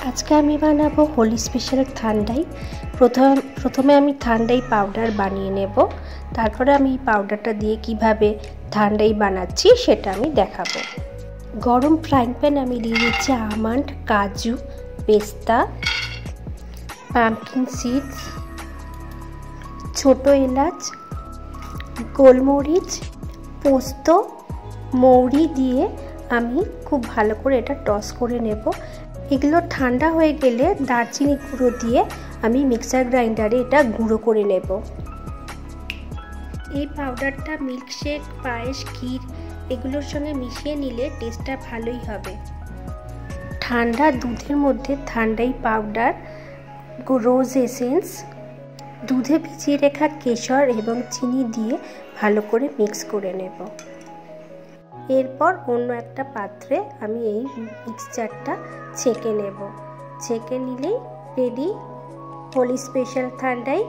আজকে আমি বানাবো হোলি স্পেশাল ঠান্ডাই। প্রথমে আমি ঠান্ডাই পাউডার বানিয়ে নেব, তারপরে আমি পাউডারটা দিয়ে কিভাবে ঠান্ডাই বানাচ্ছি সেটা আমি দেখাবো। গরম ফ্রাইং প্যান আমি দিয়ে দিচ্ছি আমন্ড, কাজু, পেস্তা, পাম্পকিন সিডস, ছোট এলাচ, গোলমরিচ, পোস্ত, মৌরি দিয়ে আমি খুব ভালো করে এটা টস করে নেব। এগুলো ঠান্ডা হয়ে গেলে দারচিনি গুঁড়ো দিয়ে আমি মিক্সার গ্রাইন্ডারে এটা গুঁড়ো করে নেব। এই পাউডারটা মিল্কশেক, পায়েস, ক্ষীর এগুলোর সঙ্গে মিশিয়ে নিলে টেস্টটা ভালোই হবে। ঠান্ডা দুধের মধ্যে ঠান্ডাই পাউডার, রোজ এসেন্স, দুধে ভিজিয়ে রাখা কেশর এবং চিনি দিয়ে ভালো করে মিক্স করে নেব। এরপর অন্য একটা পাত্রে আমি এই মিক্সচারটা ছেঁকে নেব। ছেঁকে নিলেই রেডি হোলি স্পেশাল ঠান্ডাই।